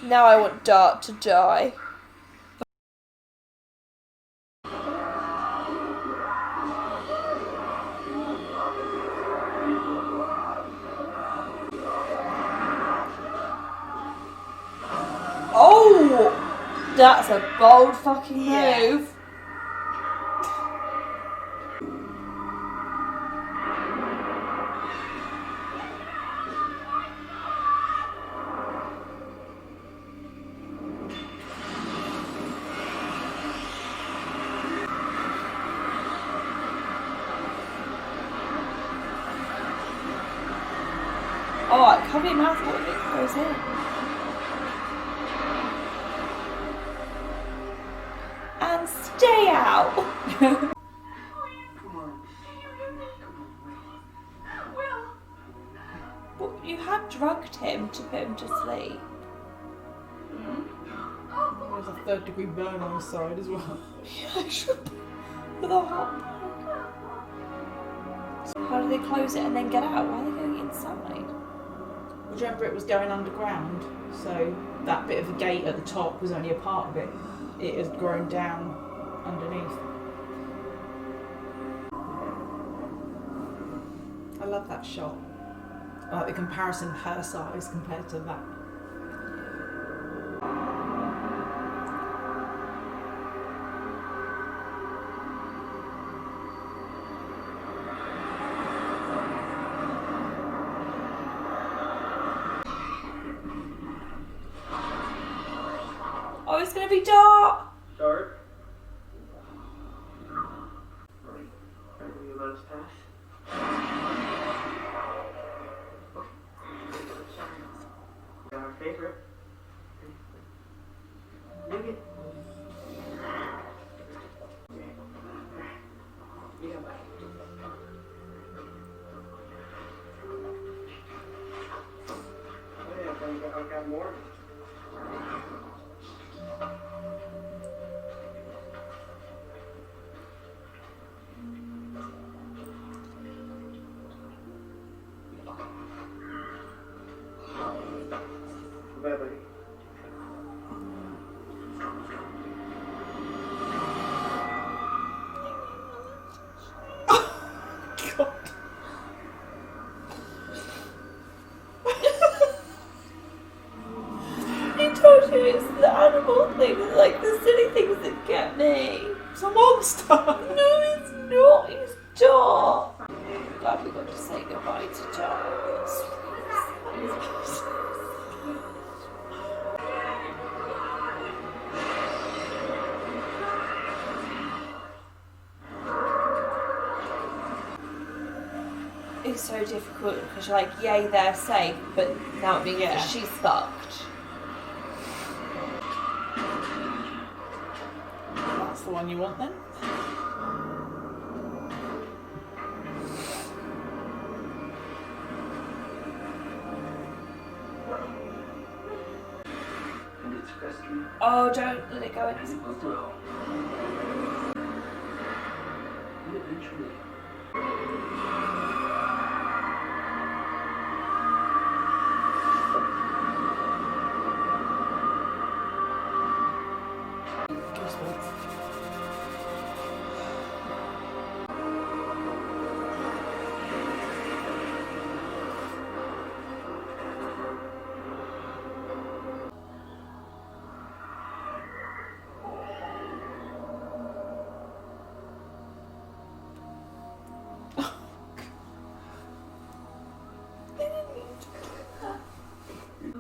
Now I want Dart to die. Oh! That's a bold fucking move. Oh, cover your mouth when it goes in. And stay out. Come on. Well, you had drugged him to put him to sleep. There's a 3rd-degree burn on his side as well. Yeah, sure. With a hot. How do they close it and then get out? Why are they going inside? Do you remember it was going underground? So that bit of the gate at the top was only a part of it. It has grown down underneath. I love that shot. I like the comparison of her size compared to that. Oh, it's gonna be Dart. Dart. Are you let us pass? Got our favorite. Look it. Yeah, bye. Oh yeah, I've got more. Bye, buddy. I told you it's the animal things, like the silly things that get me. It's a monster! No, it's not. It's Dart. I'm glad we got to say goodbye to Dart. It's so difficult because you're like, yay, they're safe, but now it means that she's fucked. That's the one you want then? And it's festering. Oh, don't let it go in. And it will grow. And eventually.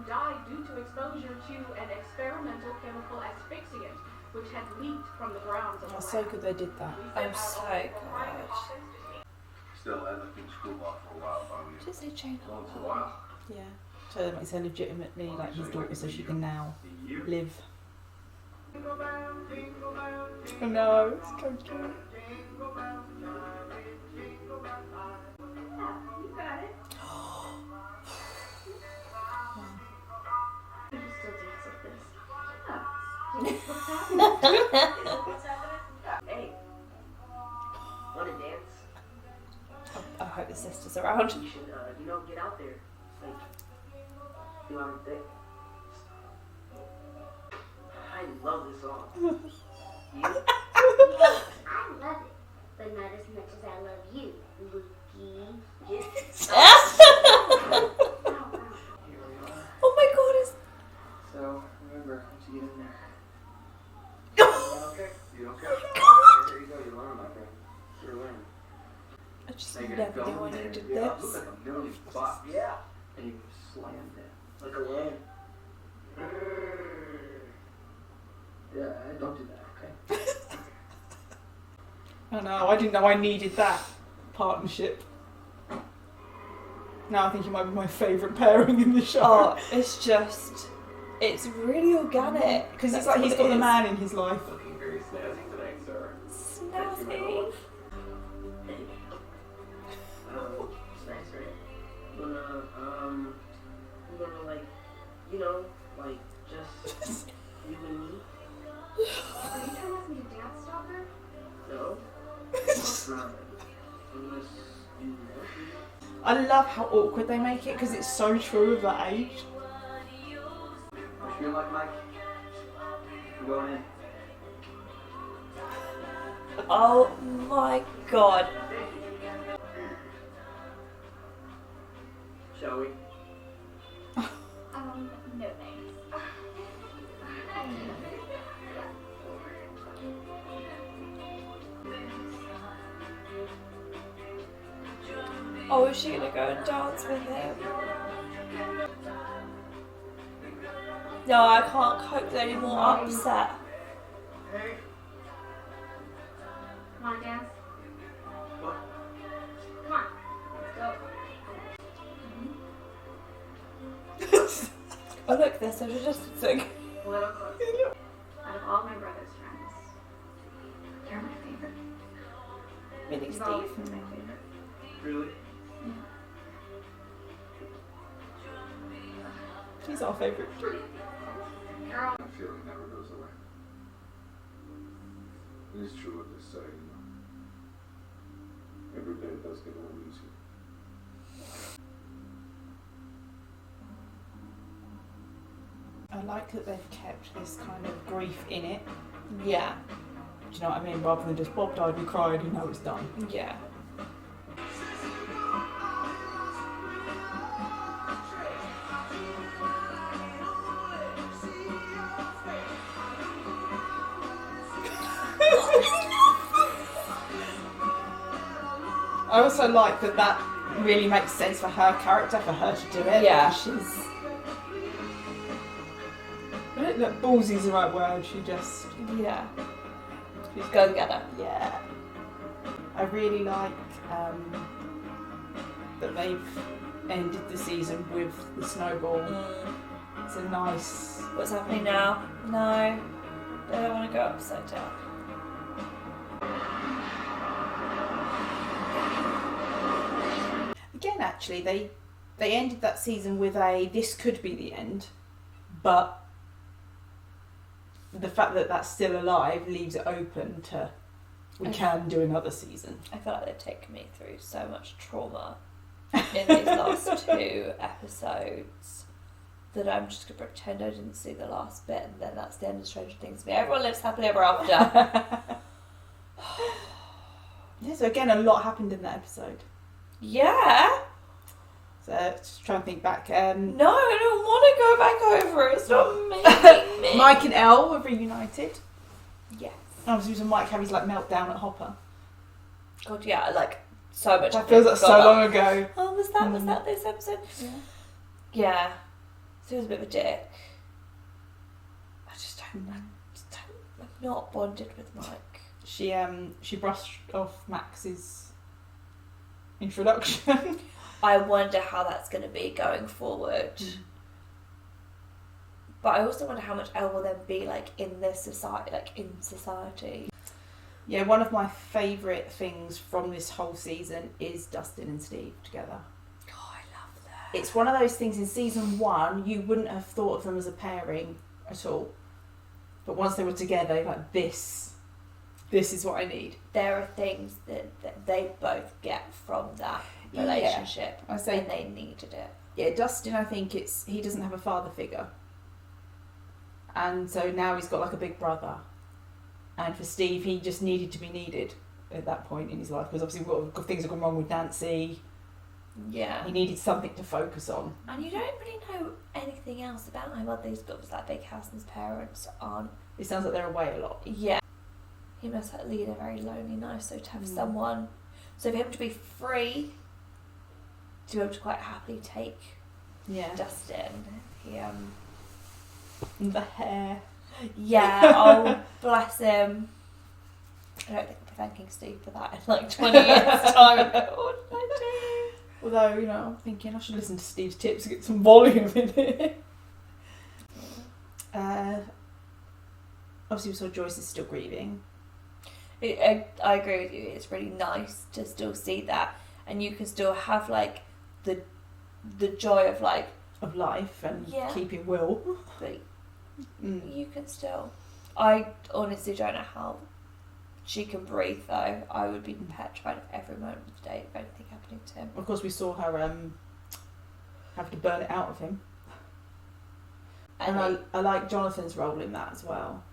Died due to exposure to an experimental chemical asphyxiant, which had leaked from the grounds of the That's so lab. good they did that. I'm so glad. Still, I looked in school for a while, found you. Just say Jane. Once a while. Yeah. So that makes her legitimately like his daughter, so she can now A year. live. Oh no, it's so cute. You got it. You can still dance like this. What's happening? What's happening? Hey, wanna dance? I hope the sister's around. You should, get out there. Like, do our thing. love this song. You? I love it, but not as much as I love you, Lukey. Oh my god, it's... So, remember, once you get in there. Okay? You don't care? There you go, you learn, my friend. You're learning. I just Now you're never gonna knew go I in there needed and this. look like a million bucks. Yeah. And you slam that. Like a lion. Yeah, don't do that, okay? I know, I didn't know I needed that partnership. Now I think it might be my favourite pairing in the show. Oh, it's really organic. Because it's like he's got the man in his life. Looking very snazzy tonight, sir. Snazzy. It's nice, right? We're gonna like, like just you and me. Are you trying to ask me to dance stopper? No? It's not. Unless you want I love how awkward they make it because it's so true of that age. What you feel like, Mike? I'm going in. Oh my god. Shall we? No thanks. Oh, is she gonna go and dance with him? No, I can't cope with any more upset. Hey. Come on, dance. What? Come on. Let's go. Oh look, they're social distancing. A little closer. Out of all my brother's friends, you're my favorite. Mini You've always Steve. been my favorite. Really? He's our favourite. Girl. That feeling never goes away. It is true what they say, you know. Every day it does get a little easier. I like that they've kept this kind of grief in it. Yeah, Do you know what I mean? Rather than just Bob died, we cried, you know it's done. yeah. I also like that really makes sense for her character, for her to do it. Yeah. because she's... I don't know, ballsy's the right word, she just... Yeah. Just go together. Yeah. I really like that they've ended the season with the snowball. It's a nice... What's happening now? No. They don't want to go upside down. Again, actually, they ended that season with a this could be the end, but the fact that that's still alive leaves it open to we can do another season. I feel like they've taken me through so much trauma in these last 2 episodes that I'm just going to pretend I didn't see the last bit, and then that's the end of Stranger Things for me. Everyone lives happily ever after. Yeah, so again, a lot happened in that episode. Yeah. So just trying to think back. No, I don't want to go back over it. It's not making me. Mike and Elle were reunited. Yes. Obviously, when Mike had his like meltdown at Hopper. God, yeah, like so much. That feels like so long ago. Oh, was that this episode? Yeah. Yeah. So he was a bit of a dick. I'm not bonded with Mike. She brushed off Max's introduction. I wonder how that's going to be going forward. But I also wonder how much Elle will then be like in this society, Yeah, one of my favourite things from this whole season is Dustin and Steve together. Oh, I love that. It's one of those things in season 1 you wouldn't have thought of them as a pairing at all. But once they were together, you're like, this is what I need. There are things that they both get from that relationship, I say, and they needed it. yeah, Dustin, I think he doesn't have a father figure. And so now he's got like a big brother. And for Steve, he just needed to be needed at that point in his life, because obviously things have gone wrong with Nancy. Yeah. He needed something to focus on. And you don't really know anything else about him. He's got that big house and his parents aren't. It sounds like they're away a lot. Yeah. He must lead a very lonely life, so to have someone... So for him to be free, to be able to quite happily take Dustin, he... The hair. Yeah, oh, bless him. I don't think I'll be thanking Steve for that in like 20 years' time. I'm like, what did I do? Although, you know, I'm thinking I should listen to Steve's tips to get some volume in it. Obviously we saw Joyce is still grieving. I agree with you. It's really nice to still see that, and you can still have like the joy of like Of life and Yeah. keeping Will. but Mm. you can still. I honestly don't know how she can breathe though. I would be petrified every moment of the day of anything happening to him. Of course we saw her have to burn it out of him. And I like Jonathan's role in that as well.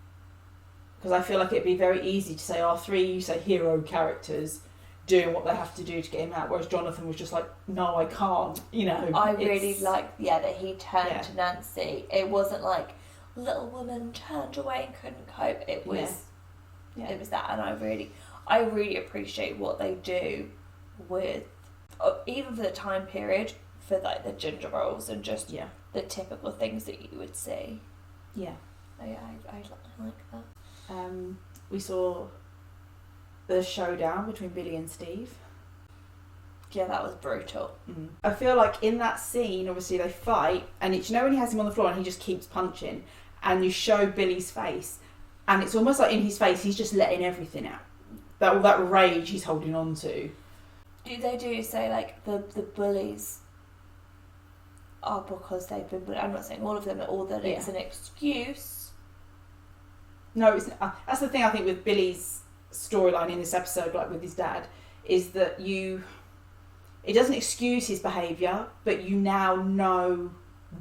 Because I feel like it'd be very easy to say our three, hero characters doing what they have to do to get him out, whereas Jonathan was just like, no, I can't, you know. I really like that he turned Yeah. to Nancy. It wasn't like little woman turned away and couldn't cope. It was it was that, and I really appreciate what they do with even for the time period, for like the gender roles and just the typical things that you would see. Yeah. I like that. We saw the showdown between Billy and Steve. Yeah, that was brutal. I feel like in that scene, obviously they fight, and it's, you know when he has him on the floor and he just keeps punching, and you show Billy's face, and it's almost like in his face he's just letting everything out. All that rage he's holding on to. They do say like the bullies are because they've been bullied. I'm not saying all of them, or that it's an excuse. No, it's that's the thing I think with Billy's storyline in this episode, like with his dad, is that it doesn't excuse his behaviour, but you now know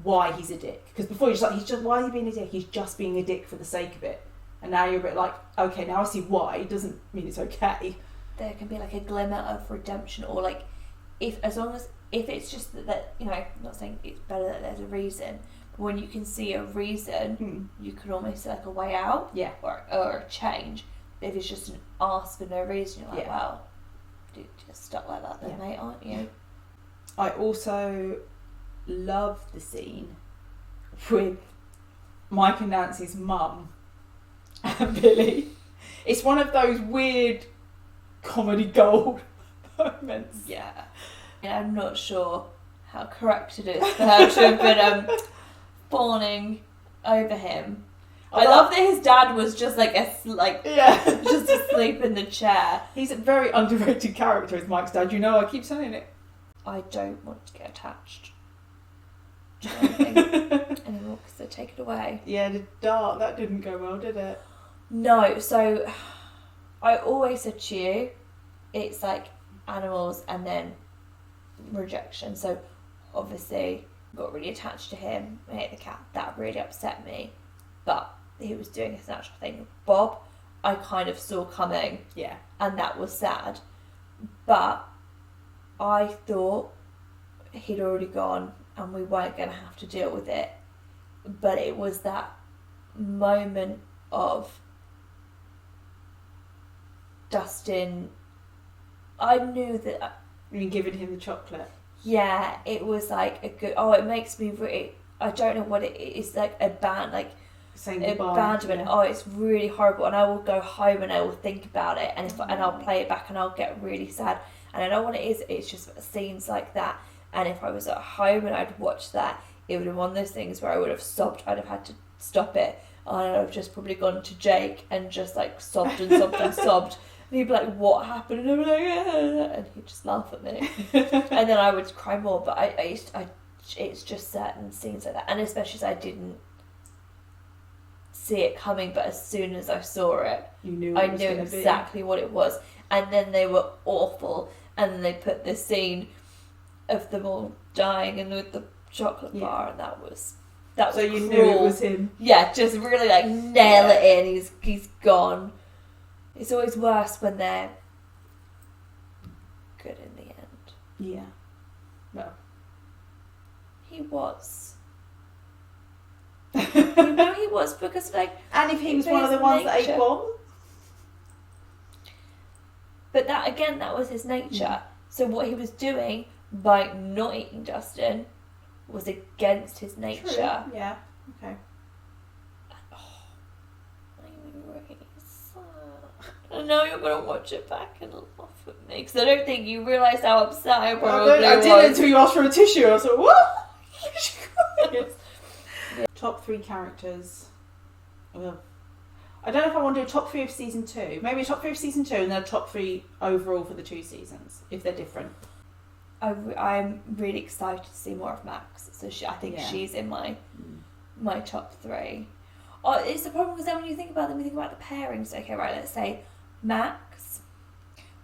why he's a dick. Because before you're just like, why is he being a dick? He's just being a dick for the sake of it. And now you're a bit like, okay, now I see why. It doesn't mean it's okay. There can be like a glimmer of redemption, or like if it's just that you know, I'm not saying it's better that there's a reason, but when you can see a reason, you can almost see like a way out, or a change. If it's just an ask for no reason, you're like, well, dude, just stop like that then, mate, aren't you? I also love the scene with Mike and Nancy's mum and Billy. It's one of those weird comedy gold moments. Yeah. I'm not sure how correct it is for her to have been fawning over him. I love that his dad was just like just asleep in the chair. He's a very underrated character, is Mike's dad. You know, I keep saying it. I don't want to get attached to anything anymore because they take it away. Yeah, the dart, that didn't go well, did it? No, so I always said to you, it's like animals and then rejection. So obviously got really attached to him. I hate the cat. That really upset me. But he was doing his natural thing. Bob, I kind of saw coming. Yeah. And that was sad. But I thought he'd already gone and we weren't going to have to deal with it. But it was that moment of Dustin. I knew that. You mean giving him the chocolate? Yeah, it was like a good. Oh, it makes me really. I don't know what it is. Like a band, like saying a goodbye. abandonment. Yeah. Oh, it's really horrible. And I will go home and I will think about it, and and I'll play it back and I'll get really sad. And I know what it is. It's just scenes like that. And if I was at home and I'd watched that, it would have been one of those things where I would have sobbed. I'd have had to stop it, and I'd have just probably gone to Jake and just like sobbed and sobbed and sobbed. And he'd be like, "What happened?" And I'd be like, "Ah," and he'd just laugh at me, and then I would cry more. But it's just certain scenes like that, and especially as I didn't see it coming, but as soon as I saw it, you knew I knew exactly what it was. And then they were awful, and then they put this scene of them all dying and with the chocolate bar, and that that was So you cruel. knew it was him. Yeah, just really like nail it in. He's gone. It's always worse when they're good in the end. Yeah. Well. He was. You know he was, because like, And if he was But one of his the ones that ate nature- bomb. but that again, that was his nature. Yeah. So what he was doing by not eating Justin was against his nature. True. Yeah. Okay. I'm really sad. I know you're gonna watch it back and laugh at me, because I don't think you realised how upset I probably I was. didn't until you asked for a tissue. I was like, what? Top 3 characters. Well, I don't know if I want to do a top 3 of season 2. Maybe a top 3 of season 2 and then a top 3 overall for the 2 seasons, if they're different. I'm really excited to see more of Max. So I think Yeah. she's in my top 3. Oh, it's the problem because then when you think about them, you think about the pairings. Okay, right, let's say Max.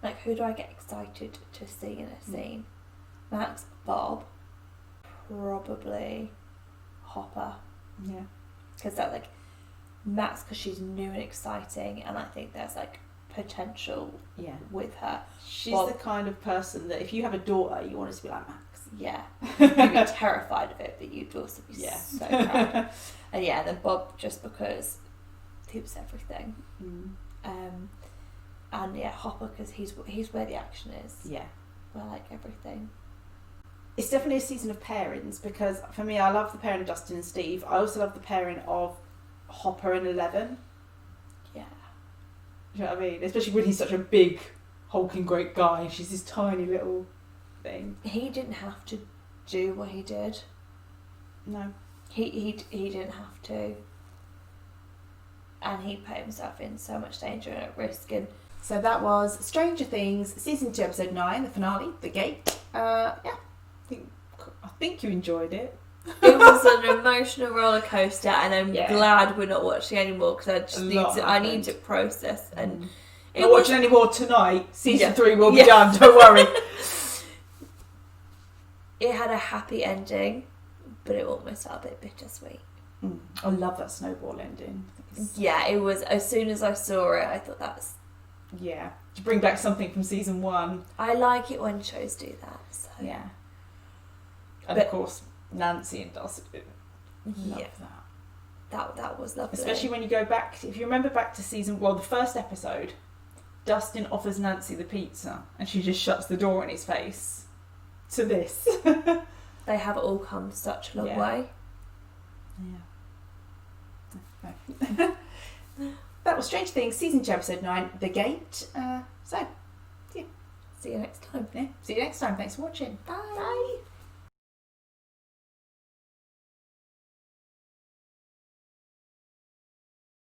Like, who do I get excited to see in a scene? Max, Bob, probably Hopper. Yeah. Because that's like Max, because she's new and exciting, and I think there's like potential Yeah. with her. She's Bob. the kind of person that if you have a daughter, you want her to be like Max. Yeah, you'd be terrified of it, but you'd also be Yeah. so proud. And yeah, then Bob, just because he was everything. And yeah, Hopper, because he's where the action is. Yeah. Where like everything. It's definitely a season of pairings because for me, I love the pairing of Justin and Steve. I also love the pairing of Hopper and Eleven. Yeah. Do you know what I mean? Especially when he's such a big, hulking great guy and she's this tiny little thing. He didn't have to do what he did. No. He didn't have to. And he put himself in so much danger and at risk. And So that was Stranger Things, season 2, episode 9, the finale, The Gate. Yeah, I think you enjoyed it. it was an emotional roller coaster, and I'm Yeah. glad we're not watching anymore because I just A need lot to. I need happened. to process, and it Not was watching any more tonight. Season Yeah. 3 will be Yeah. done, don't worry. it had a happy ending, but it almost felt a bit bittersweet. I love that snowball ending. Yeah, it was. As soon as I saw it, I thought that's. Yeah. To bring back something from season 1. I like it when shows do that. So Yeah. And But- of course, Nancy and Dustin. Love yeah, that was lovely. Especially when you go back, if you remember back to the first episode, Dustin offers Nancy the pizza and she just shuts the door in his face. To this. they have all come such a long Yeah. way. Yeah. That was Stranger Things, season 2, episode 9, The Gate. See you next time. Yeah, see you next time. Thanks for watching. Bye. Bye.